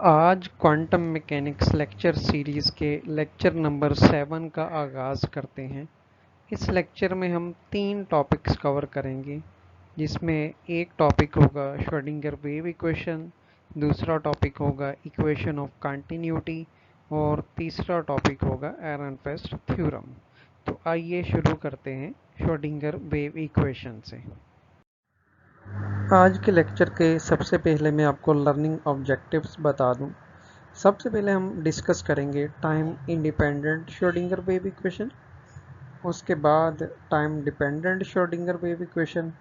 आज quantum mechanics lecture series के lecture number 7 का आगाज़ करते हैं। इस लेक्चर में हम 3 टॉपिक्स कवर करेंगे, जिसमें एक टॉपिक होगा श्रोडिंगर वेव इक्वेशन, दूसरा टॉपिक होगा इक्वेशन ऑफ कंटिन्यूटी और तीसरा टॉपिक होगा एरनफेस्ट थ्योरम। तो आइए शुरू करते हैं श्रोडिंगर वेव इक्वेशन से। आज के लेक्चर के सबसे पहले मैं आपको लर्निंग ऑब्जेक्टिव्स बता दूं। सबसे पहले हम डिस्कस करेंगे time independent Schrodinger wave equation, उसके बाद time dependent Schrodinger wave equation,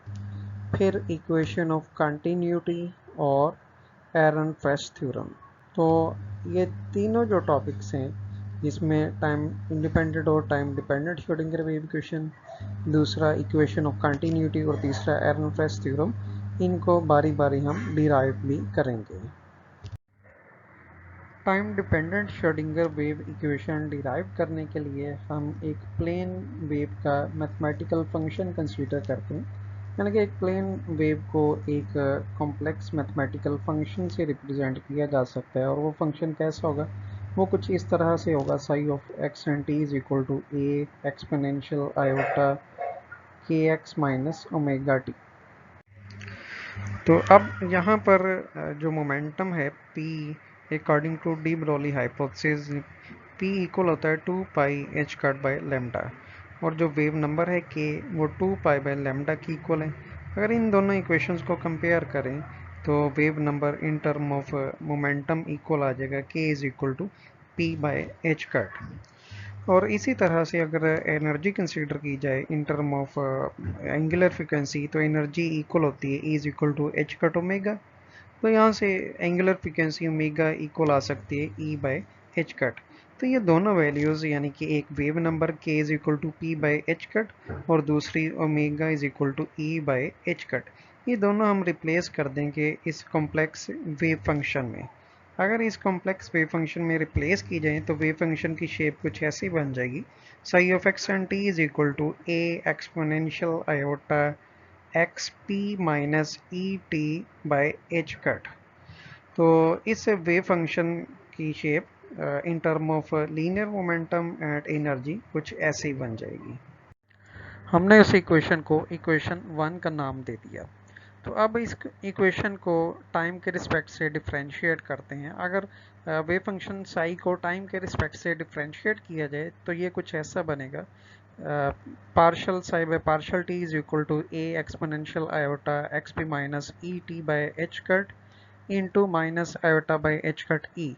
फिर इक्वेशन ऑफ कंटिन्यूटी और एरनफेस्ट थ्योरम। तो ये तीनों जो टॉपिक्स हैं, जिसमें टाइम इंडिपेंडेंट और time dependent Schrodinger wave equation, दूसरा इक्वेशन ऑफ कंटिन्यूटी और तीसरा एरनफेस्ट थ्योरम, इनको बारी बारी हम डिराइव भी करेंगे। Time dependent Schrodinger wave equation derive करने के लिए हम एक प्लेन वेव का मैथमेटिकल फंक्शन कंसीडर करते हैं, यानी कि एक प्लेन वेव को एक कॉम्प्लेक्स मैथमेटिकल फंक्शन से रिप्रेजेंट किया जा सकता है। और वो फंक्शन कैसा होगा? वो कुछ इस तरह से होगा, psi of x and t is equal to a exponential iota के एक्स माइनस ओमेगा टी। तो अब यहाँ पर जो मोमेंटम है p according to de Broglie hypothesis p equal होता है 2 pi h cut by lambda, और जो वेव नंबर है k वो 2 पाई बाय लेमडा की इक्वल है। अगर इन दोनों इक्वेशंस को कंपेयर करें तो wave number in term of momentum equal आ जाएगा k is equal to p by h cut. और इसी तरह से अगर एनर्जी कंसीडर की जाए in term of angular frequency, तो एनर्जी इक्वल होती है E is equal to h cut omega. तो यहाँ से एंगुलर फ्रिक्वेंसी ओमेगा इक्वल आ सकती है E बाय एच कट। तो ये दोनों वैल्यूज़, यानी कि एक wave number k is equal to p by h cut और दूसरी omega is equal to E by h cut, ये दोनों हम रिप्लेस कर देंगे इस कॉम्प्लेक्स वेव फंक्शन में। अगर इस कॉम्प्लेक्स वेव फंक्शन में रिप्लेस की जाए तो वेव फंक्शन की शेप कुछ ऐसी बन जाएगी, psi of x and t is equal to a exponential iota x p minus e t by h cut. तो इस वेव फंक्शन की shape in term of linear momentum and energy कुछ ऐसी बन जाएगी। हमने इस इक्वेशन को इक्वेशन 1 का नाम दे दिया। तो अब इस इक्वेशन को टाइम के रिस्पेक्ट से डिफरेंशिएट करते हैं। अगर वेव फंक्शन साई को टाइम के रिस्पेक्ट से डिफरेंशिएट किया जाए तो ये कुछ ऐसा बनेगा, partial psi by partial t is equal to a exponential iota x p minus e t by h cut into minus iota by h cut e,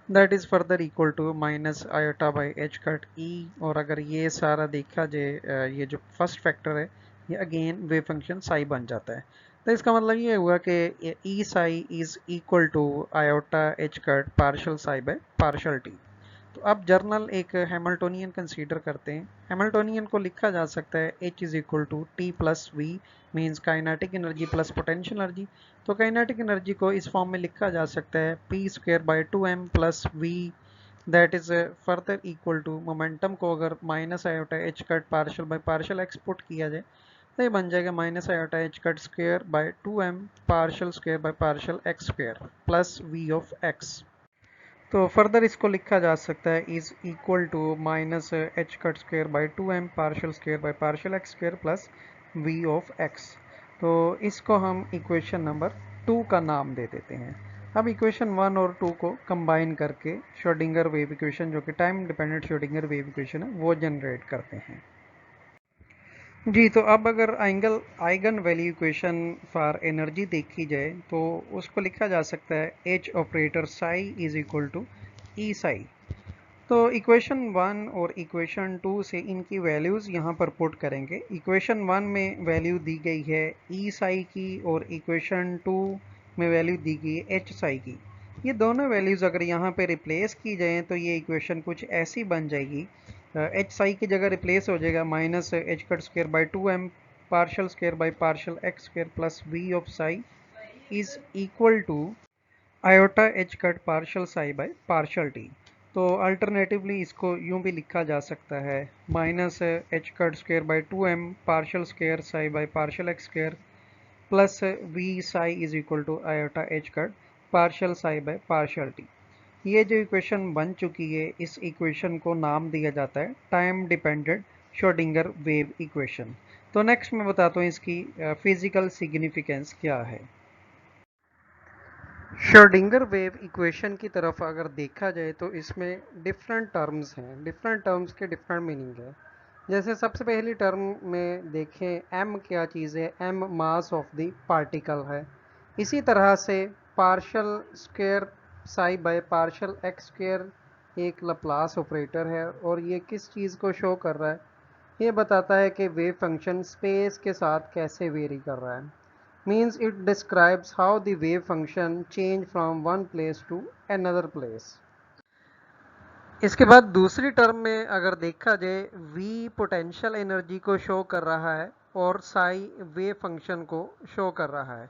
that is further equal to minus iota by h cut e. और अगर ये सारा देखा जाए, ये जो first factor है, ये अगेन वेव फंक्शन साई बन जाता है। तो इसका मतलब ये हुआ कि e psi is equal to iota H cut partial psi by partial t. तो अब जर्नल एक हैमिल्टोनियन कंसीडर करते हैं। हैमिल्टोनियन को लिखा जा सकता है H is equal to t plus v, means kinetic energy plus potential energy. तो काइनेटिक एनर्जी को इस फॉर्म में लिखा जा सकता है p square by 2m plus v, that is further equal to momentum को अगर minus iota H cut partial by partial x put किया जाए तो ये बन जाएगा minus iota H cut square by 2m partial square by partial x square plus v of x. तो further इसको लिखा जा सकता है is equal to minus h cut square by 2m partial square by partial x square plus v of x. तो इसको हम equation number 2 का नाम दे देते हैं। अब इक्वेशन 1 और 2 को कंबाइन करके श्रोडिंगर वेव इक्वेशन, जो कि time dependent Schrodinger wave equation है, वो जनरेट करते हैं। जी, तो अब अगर eigen value equation for energy देखी जाए तो उसको लिखा जा सकता है h operator psi is equal to e psi. तो इक्वेशन 1 और इक्वेशन 2 से इनकी वैल्यूज़ यहाँ पर पुट करेंगे। इक्वेशन 1 में वैल्यू दी गई है ई साई की और इक्वेशन 2 में वैल्यू दी गई है एच साई की। ये दोनों वैल्यूज़ अगर यहाँ पे रिप्लेस की जाए तो ये इक्वेशन कुछ ऐसी बन जाएगी, एच साई की जगह रिप्लेस हो जाएगा minus h cut square by 2m partial square by partial x square plus v of psi is equal to iota H cut partial psi by partial t. तो अल्टरनेटिवली इसको यूं भी लिखा जा सकता है minus h cut square by 2m partial square psi by partial x square plus v psi is equal to iota H cut partial psi by partial t. ये जो इक्वेशन बन चुकी है, इस इक्वेशन को नाम दिया जाता है time dependent Schrodinger wave equation. तो नेक्स्ट मैं बताता हूँ इसकी फिजिकल सिग्निफिकेंस क्या है। श्रोडिंगर वेव इक्वेशन की तरफ अगर देखा जाए तो इसमें डिफरेंट टर्म्स हैं, डिफरेंट टर्म्स के डिफरेंट मीनिंग है। जैसे सबसे पहली टर्म में देखें, एम क्या चीज़ है, m mass of the particle है। इसी तरह से partial square psi by partial x square एक लप्लास ऑपरेटर है, और ये किस चीज़ को शो कर रहा है, ये बताता है कि वेव फंक्शन स्पेस के साथ कैसे वेरी कर रहा है। Means it describes how the wave function change from one place to another place. इसके बाद दूसरी टर्म में अगर देखा जाए, v पोटेंशियल एनर्जी को शो कर रहा है और psi वेव फंक्शन को शो कर रहा है।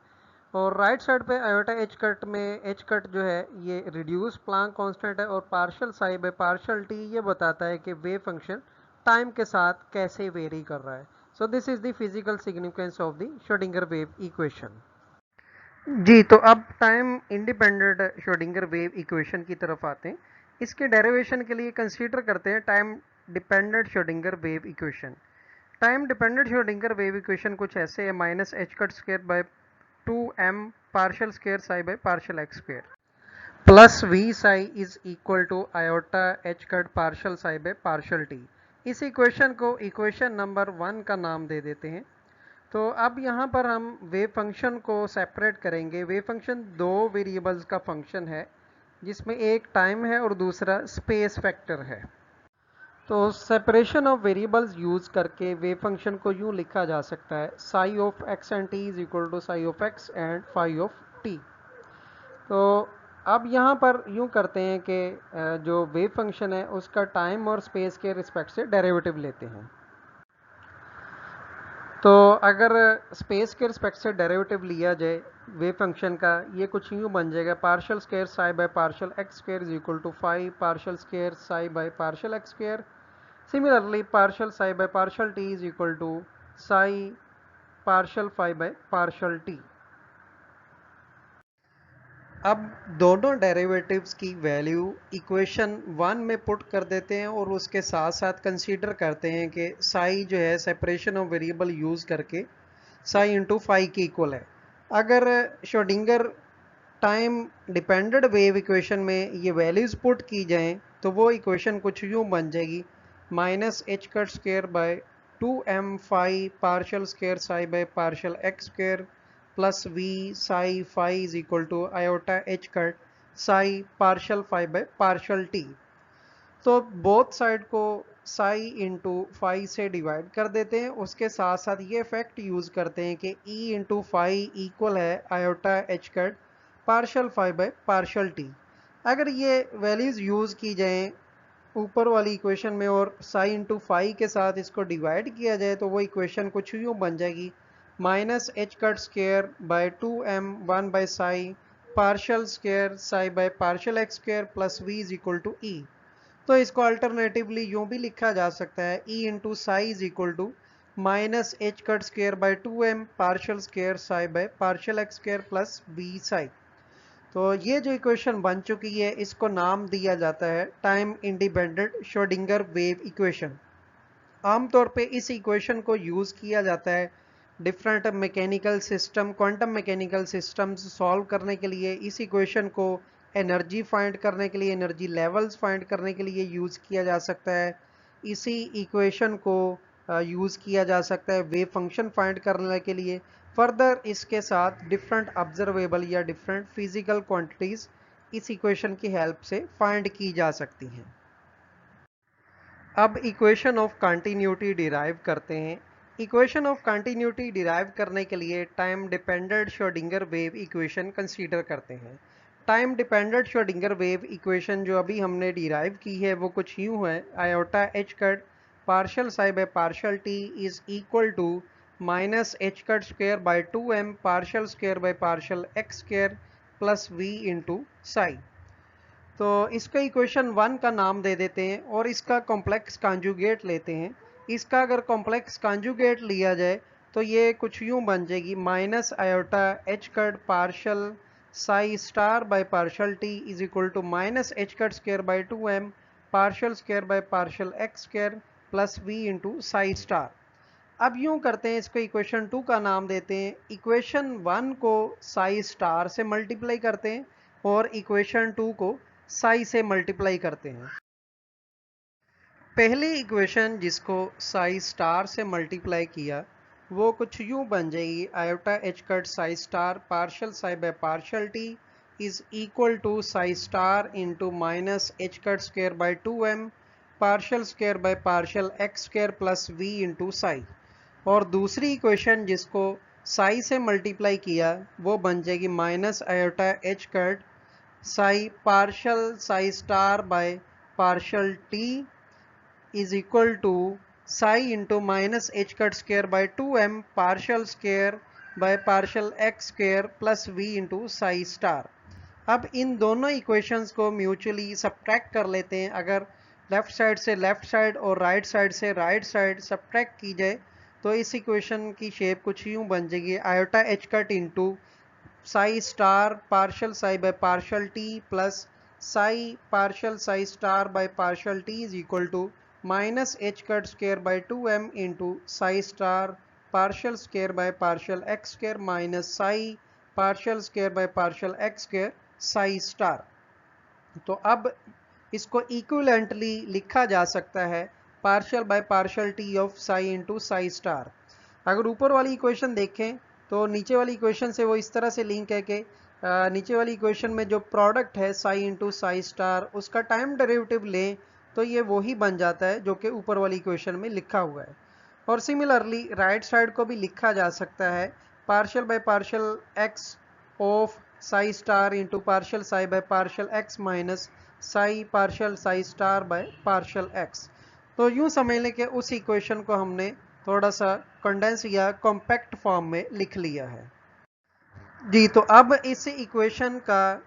और राइट साइड पे आयोटा एच कट में एच कट जो है ये रिड्यूस प्लांक कांस्टेंट है, और partial psi by partial t ये बताता है कि वेव फंक्शन टाइम के साथ कैसे वेरी कर रहा है। So this is the physical significance of the Schrodinger wave equation. जी, तो अब time independent Schrodinger wave equation की तरफ आते हैं। इसके डेरिवेशन के लिए कंसीडर करते हैं time dependent Schrodinger wave equation. Time dependent Schrodinger wave equation कुछ ऐसे है, minus h cut square by 2m partial square psi by partial x square plus v psi is equal to iota H cut partial psi by partial t. इस equation को equation number 1 का नाम दे देते हैं। तो अब यहाँ पर हम वेव फंक्शन को सेपरेट करेंगे। वेव फंक्शन दो वेरिएबल्स का फंक्शन है, जिसमें एक टाइम है और दूसरा स्पेस फैक्टर है। तो सेपरेशन ऑफ वेरिएबल्स यूज करके वेव फंक्शन को यूँ लिखा जा सकता है, psi of x and t is equal to psi of x and phi of t. तो अब यहाँ पर यूँ करते हैं कि जो वेव फंक्शन है उसका टाइम और स्पेस के रिस्पेक्ट से डेरिवेटिव लेते हैं। तो अगर स्पेस के रिस्पेक्ट से डेरिवेटिव लिया जाए वेव फंक्शन का, ये कुछ यूँ बन जाएगा, partial square psi by partial x square is equal to 5 partial square psi by partial x square. Similarly partial psi by partial t is equal to psi partial phi by partial t. अब दोनों derivatives की value equation 1 में put कर देते हैं, और उसके साथ साथ कंसीडर करते हैं कि साई जो है सेपरेशन ऑफ वेरिएबल यूज़ करके साई इंटू फाई के इक्वल है। अगर Schrodinger time dependent wave equation में ये वैल्यूज़ पुट की जाएं तो वो इक्वेशन कुछ यूँ बन जाएगी, minus h cut square by 2m phi partial square psi by partial x square plus v psi phi is equal to iota H cut psi partial phi by partial t. तो both side को psi into phi से divide कर देते हैं। उसके साथ साथ ये इफेक्ट यूज करते हैं कि ई इंटू फाई इक्वल है iota H cut partial phi by partial t. अगर ये वैल्यूज यूज की जाएं ऊपर वाली इक्वेशन में और साई इंटू फाई के साथ इसको डिवाइड किया जाए तो वो इक्वेशन कुछ यूँ बन जाएगी, minus h cut square by 2m 1 by psi partial square psi by partial x square plus v is equal to e. तो इसको अल्टरनेटिवली यूँ भी लिखा जा सकता है, e into psi is equal to minus h cut square by 2m partial square psi by partial x square plus v psi. तो ये जो इक्वेशन बन चुकी है इसको नाम दिया जाता है time independent Schrodinger wave equation. आमतौर पे इस इक्वेशन को यूज़ किया जाता है different mechanical system, quantum mechanical systems solve करने के लिए। इस इक्वेशन को एनर्जी फाइंड करने के लिए, एनर्जी लेवल्स फाइंड करने के लिए यूज़ किया जा सकता है। इसी इक्वेशन को यूज़ किया जा सकता है वेव फंक्शन फाइंड करने के लिए। फर्दर इसके साथ डिफरेंट ऑब्जर्वेबल या डिफरेंट फिजिकल क्वांटिटीज़ इस इक्वेशन की हेल्प से फाइंड की जा सकती हैं। अब इक्वेशन ऑफ कंटिन्यूटी डिराइव करते हैं। इक्वेशन ऑफ कंटिन्यूटी डिराइव करने के लिए time dependent Schrodinger wave equation consider करते हैं। Time dependent Schrodinger wave equation जो अभी हमने डिराइव की है वो कुछ यूँ है, iota H cut partial psi by partial t is equal to minus h cut square by 2m partial square by partial x square plus v into psi. तो इसका इक्वेशन 1 का नाम दे देते हैं और इसका कॉम्प्लेक्स कॉन्जुगेट लेते हैं। इसका अगर कॉम्प्लेक्स कॉन्जुगेट लिया जाए तो ये कुछ यूँ बन जाएगी, minus iota H cut partial psi star by partial t is equal to minus h cut square by 2m partial square by partial x square plus v into psi star। अब यूं करते हैं, इसको इक्वेशन 2 का नाम देते हैं, equation 1 को psi स्टार से मल्टीप्लाई करते हैं और इक्वेशन 2 को psi से मल्टीप्लाई करते हैं। पहली इक्वेशन जिसको psi स्टार से मल्टीप्लाई किया वो कुछ यूं बन जाएगी, iota H cut psi star partial psi by partial t is equal to psi star into minus h cut square by 2m partial square by partial x square plus v into psi। और दूसरी equation जिसको psi से multiply किया वो बन जाएगी minus iota H cut psi partial psi star by partial t is equal to psi into minus h cut square by 2m partial square by partial x square plus v into psi star। अब इन दोनों equations को mutually subtract कर लेते हैं। अगर left side से left side और right side से राइट साइड सब्ट्रैक्ट की जाए तो इस इक्वेशन की शेप कुछ यूं बन जाएगी, iota H cut into psi star partial psi by partial t plus psi partial psi star by partial t is equal to minus h cut square by 2m into psi star partial square by partial x square minus psi partial square by partial x square psi star. तो अब इसको equivalently लिखा जा सकता है partial by partial t of psi into psi star. अगर ऊपर वाली इक्वेशन देखें तो नीचे वाली इक्वेशन से वो इस तरह से लिंक है कि नीचे वाली इक्वेशन में जो प्रोडक्ट है psi इंटू psi स्टार उसका टाइम डेरिवेटिव लें तो ये वही बन जाता है जो कि ऊपर वाली इक्वेशन में लिखा हुआ है। और सिमिलरली राइट साइड को भी लिखा जा सकता है partial by partial x of psi star into partial psi by partial x minus psi partial psi star by partial x। तो यूं समझ लें कि उस इक्वेशन को हमने थोड़ा सा कंडेंस या कॉम्पैक्ट फॉर्म में लिख लिया है जी। तो अब इस इक्वेशन का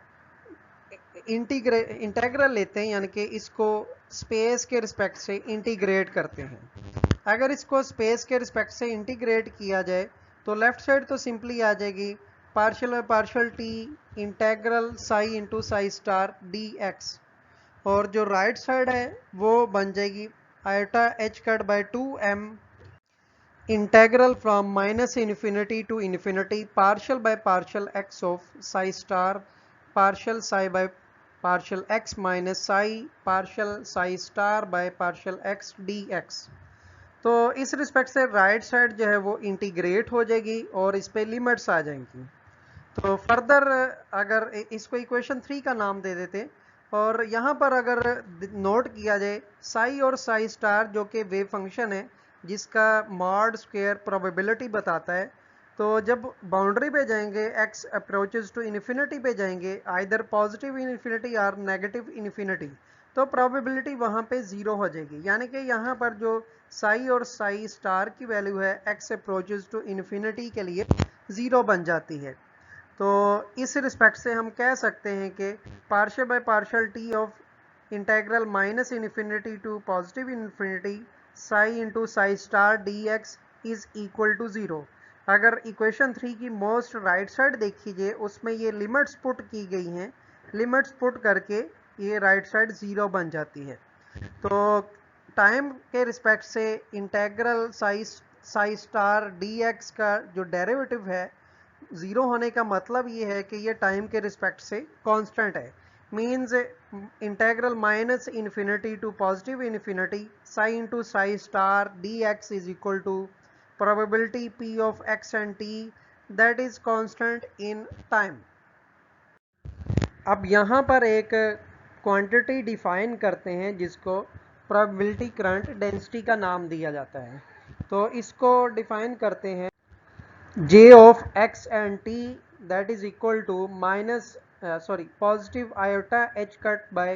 इंटीग्रल लेते हैं, यानी कि इसको स्पेस के रिस्पेक्ट से इंटीग्रेट करते हैं। अगर इसको स्पेस के रिस्पेक्ट से इंटीग्रेट किया जाए तो लेफ्ट साइड तो सिंपली आ जाएगी partial by partial t integral psi into psi star dx, और जो राइट साइड है वो बन जाएगी iota H cut by 2m integral from minus infinity to infinity partial by partial x of psi star partial psi by partial x minus psi partial psi star by partial x dx। तो इस respect से right side जो है वो integrate हो जाएगी और इस पे लिमिट्स आ जाएंगी। तो फर्दर अगर इसको इक्वेशन 3 का नाम दे देते और यहाँ पर अगर नोट किया जाए psi और psi स्टार जो कि वेव फंक्शन है जिसका मॉड स्क्वायर प्रोबेबिलिटी बताता है, तो जब बाउंड्री पे जाएंगे x अप्रोचेस टू इन्फिनिटी पे जाएंगे आइदर पॉजिटिव इन्फिनिटी और नेगेटिव इन्फिनिटी, तो प्रोबेबिलिटी वहाँ पे ज़ीरो हो जाएगी। यानी कि यहाँ पर जो psi और psi स्टार की वैल्यू है x अप्रोचेस टू इन्फिनिटी के लिए ज़ीरो बन जाती है। तो इस रिस्पेक्ट से हम कह सकते हैं कि partial by partial t of integral minus infinity to positive infinity psi into psi star dx is equal to zero. अगर इक्वेशन 3 की मोस्ट राइट साइड देखिए उसमें ये लिमिट्स पुट की गई हैं, लिमिट्स पुट करके ये राइट साइड ज़ीरो बन जाती है। तो टाइम के रिस्पेक्ट से इंटेग्रल psi स्टार dx का जो डेरिवेटिव है ज़ीरो होने का मतलब ये है कि ये टाइम के रिस्पेक्ट से कांस्टेंट है। Means integral minus infinity to positive infinity psi into psi star dx is equal to probability p of x and t that is constant in time। अब यहाँ पर एक क्वांटिटी डिफाइन करते हैं जिसको प्रोबेबिलिटी करंट डेंसिटी का नाम दिया जाता है। तो इसको डिफाइन करते हैं j of x and t that is equal to minus positive iota h cut by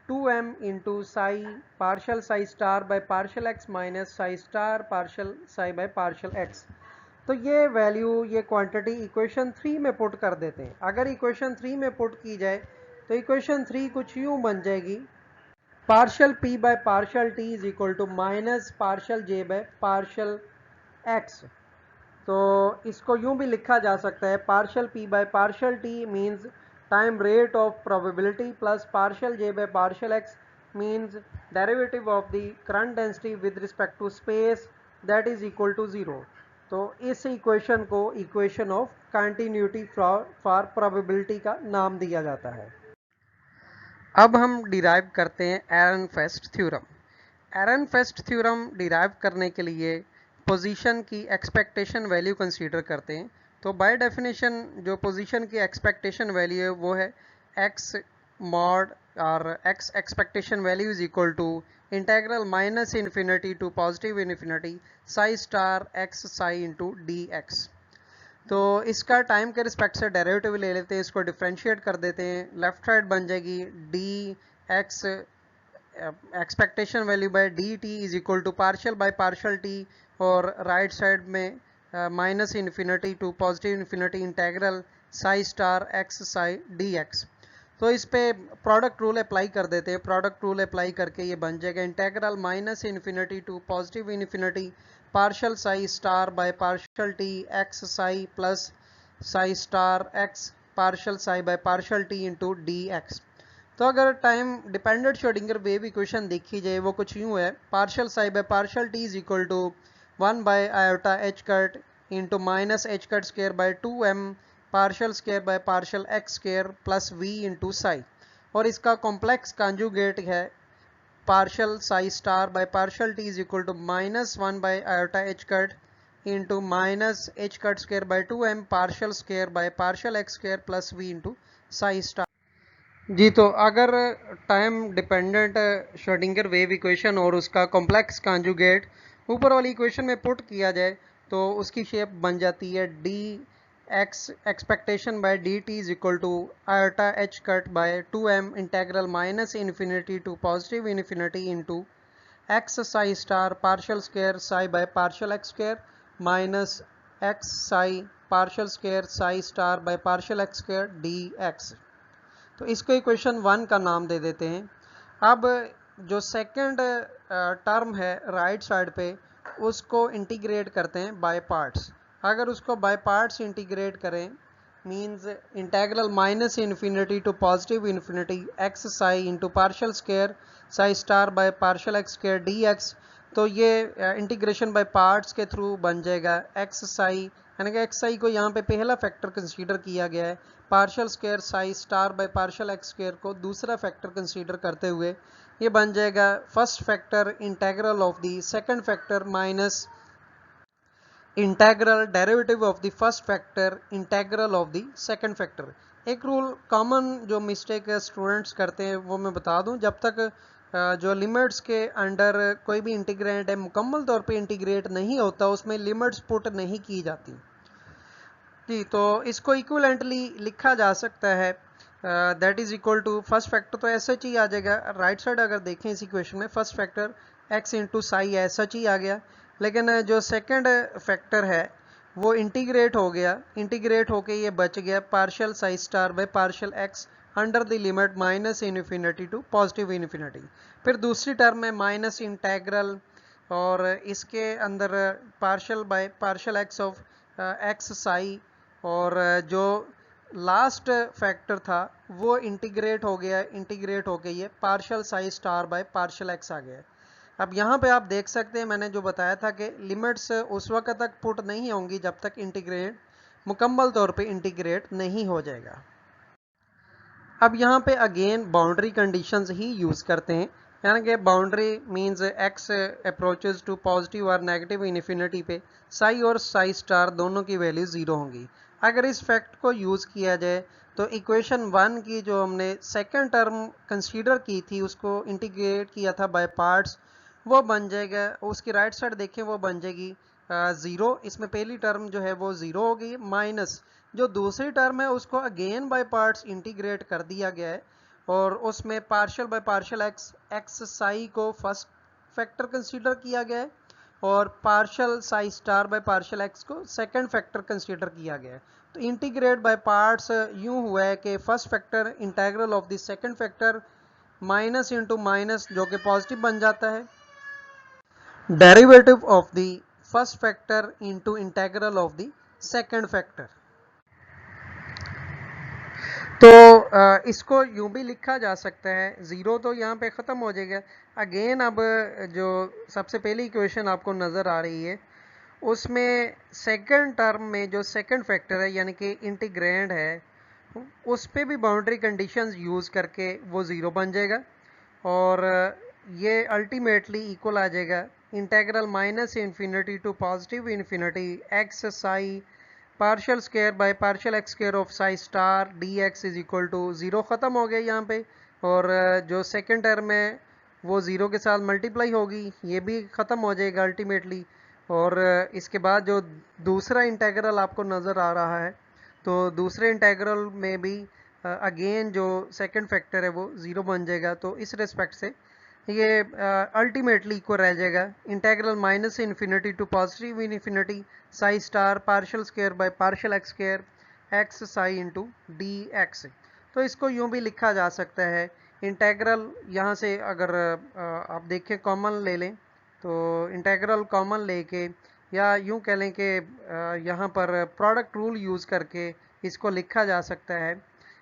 2m into psi partial psi star by partial x minus psi star partial psi by partial x। तो ये value ये quantity equation 3 में put कर देते हैं। अगर equation 3 में put की जाए तो इक्वेशन 3 कुछ यूं बन जाएगी partial p by partial t is equal to minus partial j by partial x। तो इसको यूं भी लिखा जा सकता है partial p by partial t means time rate of probability plus partial j by partial x means derivative of the current density with respect to space that is equal to 0. तो इस इक्वेशन को equation of continuity for probability का नाम दिया जाता है। अब हम डिराइव करते हैं एरनफेस्ट थ्योरम। एरनफेस्ट थ्योरम डिराइव करने के लिए पोजीशन की एक्सपेक्टेशन वैल्यू कंसीडर करते हैं। तो बाय डेफिनेशन जो पोजीशन की एक्सपेक्टेशन वैल्यू है वो है एक्स मॉड और x expectation value is equal to integral minus infinity to positive infinity psi star x psi into d x. तो इसका टाइम के रिस्पेक्ट से डेरिवेटिव ले लेते हैं, इसको डिफ्रेंशिएट कर देते हैं। लेफ्ट साइड बन जाएगी d x expectation value by d T is equal to partial by partial t, और राइट साइड में minus infinity to positive infinity integral psi star x psi d x. तो इस पे प्रोडक्ट रूल अप्लाई कर देते हैं। Product rule apply करके ये बन जाएगा integral minus infinity to positive infinity partial psi star by partial t x psi plus psi star x partial psi by partial t into d x. तो अगर time dependent Schrodinger wave equation देखी जाए वो कुछ यूँ है, partial psi by partial t is equal to 1 by iota H cut into minus h cut square by 2m partial square by partial x square plus v into psi, और इसका complex conjugate है partial psi star by partial t is equal to minus 1 by iota H cut into minus h cut square by 2m partial square by partial x square plus v into psi star. जी, तो अगर time dependent Schrodinger wave equation और उसका complex conjugate ऊपर वाली equation में put किया जाए तो उसकी शेप बन जाती है D x expectation by d T is equal to iota H cut by 2m integral minus infinity to positive infinity into x psi star partial square psi by partial x square minus x psi partial square psi star by partial x square d x. तो इसको equation 1 का नाम दे देते हैं। अब जो second term है right side पे उसको इंटीग्रेट करते हैं बाय पार्ट्स। अगर उसको बाय पार्ट्स इंटीग्रेट करें means integral minus infinity to positive infinity x psi into partial square psi star by partial x square d x. तो ये इंटीग्रेशन बाय पार्ट्स के थ्रू बन जाएगा एक्स साई, यानी कि एक्स साई को यहाँ पे पहला फैक्टर कंसीडर किया गया है, partial square psi star by partial x square को दूसरा फैक्टर कंसीडर करते हुए ये बन जाएगा first factor integral of the second factor minus integral derivative of the first factor integral of the second factor. एक रूल कॉमन जो mistake students करते हैं वो मैं बता दूं, जब तक जो लिमिट्स के अंडर कोई भी इंटीग्रेंट है मुकम्मल तौर पे इंटीग्रेट नहीं होता उसमें लिमिट्स पुट नहीं की जाती। जी, तो इसको इक्विवेलेंटली लिखा जा सकता है that is equal to first factor तो एस एच ही आ जाएगा। राइट साइड अगर देखें इस इक्वेशन में first factor X into psi S H ही आ गया, लेकिन जो सेकंड फैक्टर है वो इंटीग्रेट हो गया, इंटीग्रेट होके ये बच गया partial psi star by partial x under the limit minus infinity to positive infinity. फिर दूसरी टर्म में माइनस इंटेग्रल और इसके अंदर partial by partial x of x psi, और जो लास्ट फैक्टर था वो इंटीग्रेट हो गया, इंटीग्रेट हो गई है partial psi star by partial x आ गया। अब यहाँ पे आप देख सकते हैं मैंने जो बताया था कि लिमिट्स उस वक्त तक पुट नहीं होंगी जब तक इंटीग्रेट मुकम्मल तौर पे इंटीग्रेट नहीं हो जाएगा। अब यहाँ पे अगेन बाउंड्री कंडीशंस ही यूज करते हैं, यानी कि boundary means x approaches to positive और नेगेटिव इन्फिनिटी पे साई और साई स्टार दोनों की वैल्यू 0 होंगी। अगर इस फैक्ट को यूज किया जाए तो इक्वेशन 1 की जो हमने सेकंड टर्म कंसीडर की थी उसको इंटीग्रेट किया था बाय पार्ट्स, वो बन जाएगा, उसकी राइट साइड देखें वो बन जाएगी 0। इसमें पहली टर्म जो है वो 0 होगी, माइनस जो दूसरी टर्म है उसको अगेन बाय पार्ट्स इंटीग्रेट कर दिया गया है और उसमें partial by partial x x Sai को फर्स्ट फैक्टर कंसीडर किया गया है और partial psi star by partial x को सेकंड फैक्टर कंसीडर किया गया है। तो इंटीग्रेट बाय पार्ट्स यूं हुआ है कि first factor integral of the second factor minus into minus जो कि पॉजिटिव बन जाता है, derivative of the first factor into integral of the second factor. तो इसको यूं भी लिखा जा सकता है, ज़ीरो तो यहाँ पे ख़त्म हो जाएगा। अगेन अब जो सबसे पहली इक्वेशन आपको नज़र आ रही है उसमें सेकंड टर्म में जो सेकंड फैक्टर है यानी कि इंटीग्रैंड है उस पे भी बाउंड्री कंडीशंस यूज़ करके वो ज़ीरो बन जाएगा और ये अल्टीमेटली इक्वल आ जाएगा integral minus infinity to positive infinity x psi partial square by partial x square of psi star d x is equal to zero ख़त्म हो गया यहाँ पे। और जो सेकंड टर्म है वो ज़ीरो के साथ मल्टीप्लाई होगी, ये भी ख़त्म हो जाएगा अल्टीमेटली। और इसके बाद जो दूसरा इंटेग्रल आपको नज़र आ रहा है तो दूसरे इंटेग्रल में भी अगेन जो सेकंड फैक्टर है वो ज़ीरो बन जाएगा। तो इस रिस्पेक्ट से ये अल्टीमेटली इक्वल रह जाएगा integral minus infinity to positive infinity psi star partial square by partial x square x psi into d x. तो इसको यूं भी लिखा जा सकता है इंटेग्रल, यहाँ से अगर आप देखें कॉमन ले लें तो इंटेग्रल कॉमन लेके या यूं कह लें कि यहाँ पर प्रोडक्ट रूल यूज़ करके इसको लिखा जा सकता है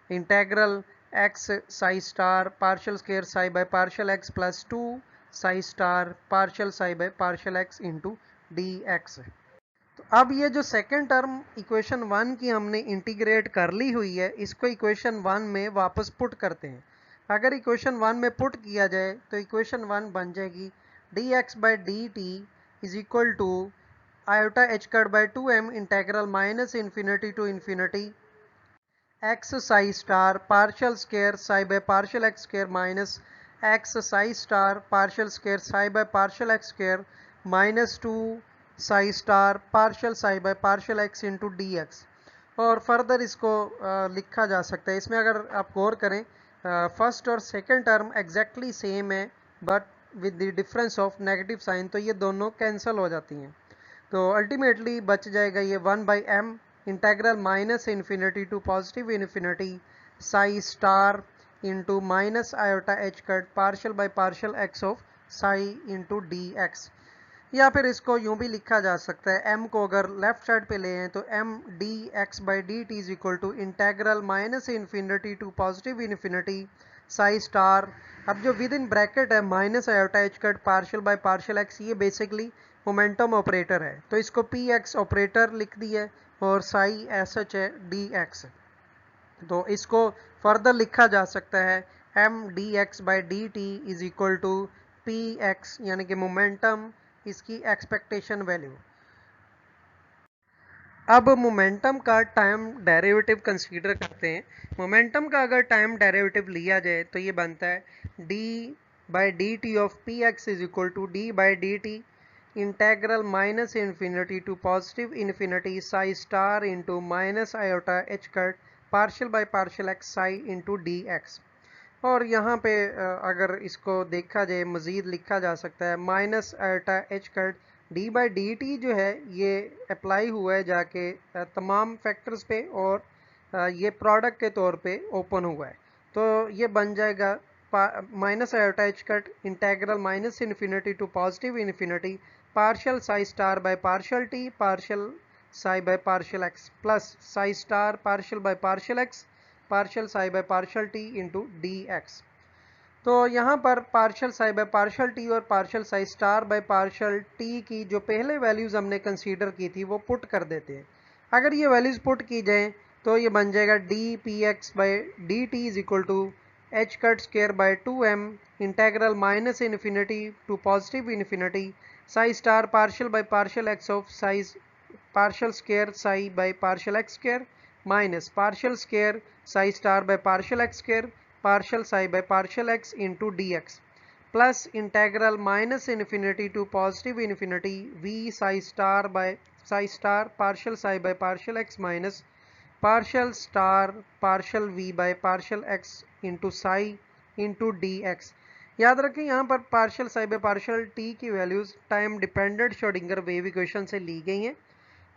integral x psi star partial square psi by partial x plus two psi star partial psi by partial x into d x. तो अब ये जो सेकेंड टर्म इक्वेशन वन की हमने इंटीग्रेट कर ली हुई है इसको इक्वेशन वन में वापस पुट करते हैं। अगर इक्वेशन वन में पुट किया जाए तो इक्वेशन वन बन जाएगी d x by D T is equal to iota H cut by two m integral minus infinity to infinity x psi star partial square psi by partial x square minus x psi star partial square psi by partial x square minus two psi star partial psi by partial x into d x. और further इसको लिखा जा सकता है, इसमें अगर आप गौर करें फर्स्ट और सेकंड टर्म एग्जैक्टली सेम है but with the difference of negative sign, तो ये दोनों कैंसिल हो जाती हैं। तो अल्टीमेटली बच जाएगा ये one by m integral minus infinity to positive infinity psi star into minus iota H cut partial by partial x of psi into d x. या फिर इसको यूं भी लिखा जा सकता है m को अगर लेफ्ट साइड पे ले हैं तो m D x by D T is equal to integral minus infinity to positive infinity psi star. अब जो विद इन ब्रैकेट है minus iota H cut partial by partial X, ये बेसिकली मोमेंटम ऑपरेटर है तो इसको P X operator लिख दिया और साई एस एच है डी एक्स। तो इसको फर्दर लिखा जा सकता है M D x by D T is equal to P x यानी कि मोमेंटम इसकी एक्सपेक्टेशन वैल्यू। अब मोमेंटम का टाइम डेरिवेटिव कंसीडर करते हैं। मोमेंटम का अगर टाइम डेरिवेटिव लिया जाए तो ये बनता है d by D t of p x is equal to d by D t integral minus infinity to positive infinity psi star into minus iota H cut partial by partial x psi into d x. और यहाँ पे अगर इसको देखा जाए मज़ीद लिखा जा सकता है minus iota H cut D by D T जो है ये अप्लाई हुआ है जाके तमाम फैक्टर्स पे और ये प्रोडक्ट के तौर पे ओपन हुआ है। तो ये बन जाएगा minus iota H cut integral minus infinity to positive infinity partial psi star by partial t partial psi by partial x plus psi star partial by partial x partial psi by partial t into d x. तो यहाँ पर partial psi by partial t और partial psi star by partial t की जो पहले values हमने consider की थी वो पुट कर देते हैं। अगर ये वैल्यूज़ पुट की जाए तो ये बन जाएगा d p x by D T is equal to h cut square by two m integral minus infinity to positive infinity psi star partial by partial x of psi's partial square psi by partial x square minus partial square psi star by partial x square partial psi by partial x into d x plus integral minus infinity to positive infinity v psi star by psi star partial psi by partial x minus partial star partial v by partial x into psi into d x. याद रखें यहाँ पर partial psi by partial t की values time dependent Schrodinger wave equation से ली गई हैं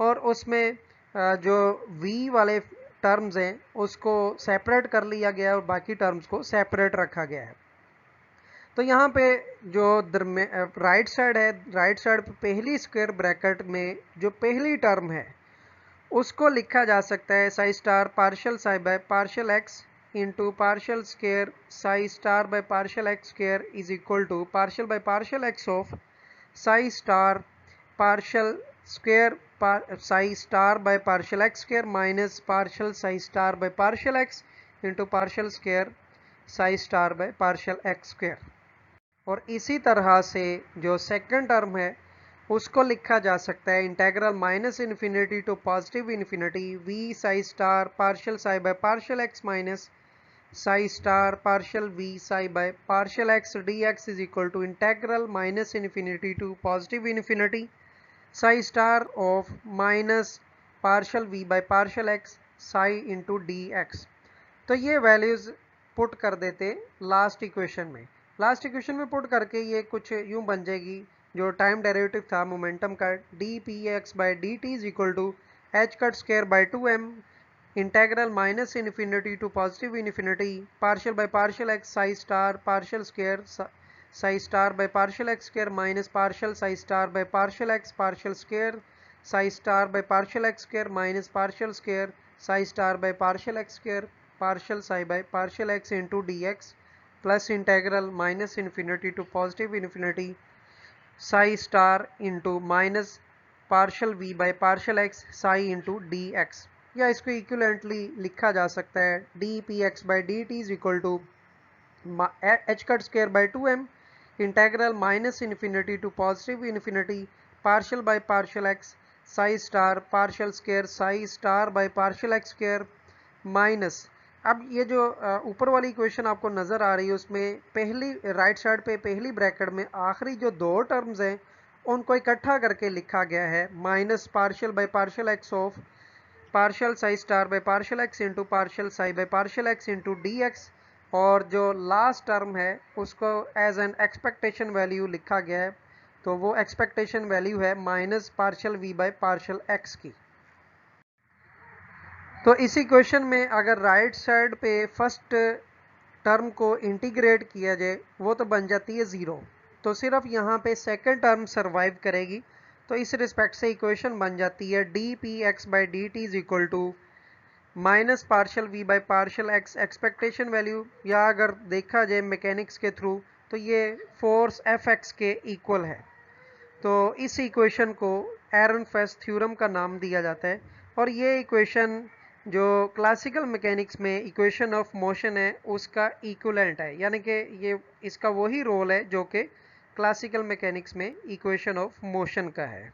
और उसमें जो v वाले टर्म्स हैं उसको सेपरेट कर लिया गया है और बाकी टर्म्स को सेपरेट रखा गया है। तो यहाँ पे जो राइट साइड है, राइट साइड पे पहली स्क्वायर ब्रैकेट में जो पहली टर्म है उसको लिखा जा सकता है Sai star partial psi by partial x into partial square psi star by partial x square is equal to partial by partial x of psi star partial square psi star by partial x square minus partial psi star by partial x into partial square psi star by partial x square। और इसी तरह से जो second term है उसको लिखा जा सकता है integral minus infinity to positive infinity v psi star partial psi by partial x minus psi star partial v psi by partial x d x is equal to integral minus infinity to positive infinity psi star of minus partial v by partial x psi into d x. तो ये values put कर देते last equation में। Last equation में put करके ये कुछ यूं बन जाएगी, जो टाइम डेरिवेटिव था मोमेंटम का, d p x by D T is equal to h cut square by 2m integral minus infinity to positive infinity partial by partial x psi star partial square psi star by partial x square minus partial psi star by partial x partial square psi star by partial x square minus partial square psi star by partial x square partial psi by partial x into dx plus integral minus infinity to positive infinity psi star into minus partial v by partial x psi into dx। या इसको equivalently लिखा जा सकता है d p x by D T is equal to h cut square by 2m integral minus infinity to positive infinity partial by partial x psi star partial square psi star by partial x square minus. अब ये जो ऊपर वाली equation आपको नज़र आ रही है उसमें पहली राइट साइड पे पहली ब्रैकेट में आखिरी जो दो टर्म्स हैं उनको इकट्ठा करके लिखा गया है minus partial by partial x of partial psi star by partial x into partial psi by partial x into d x. और जो लास्ट टर्म है उसको एज एन एक्सपेक्टेशन वैल्यू लिखा गया है, तो वो एक्सपेक्टेशन वैल्यू है minus partial v by partial x की। तो इस इक्वेशन में अगर राइट साइड पे फर्स्ट टर्म को इंटीग्रेट किया जाए वो तो बन जाती है 0, तो सिर्फ यहाँ पे सेकंड टर्म सरवाइव करेगी। तो इस रिस्पेक्ट से इक्वेशन बन जाती है d p x by D T is equal to minus partial v by partial x expectation value, या अगर देखा जाए मैकेनिक्स के थ्रू तो ये फोर्स एफ एक्स के इक्वल है। तो इस इक्वेशन को एरनफेस्ट थ्योरम का नाम दिया जाता है। और ये इक्वेशन जो क्लासिकल मैकेनिक्स में इक्वेशन ऑफ मोशन है उसका इक्विवेलेंट है, यानी कि ये इसका वही रोल है जो कि क्लासिकल मैकेनिक्स में इक्वेशन ऑफ मोशन का है।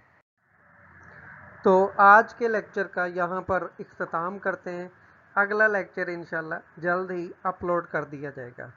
तो आज के लेक्चर का यहाँ पर इख्तिताम करते हैं। अगला लेक्चर इंशाल्लाह जल्द ही अपलोड कर दिया जाएगा।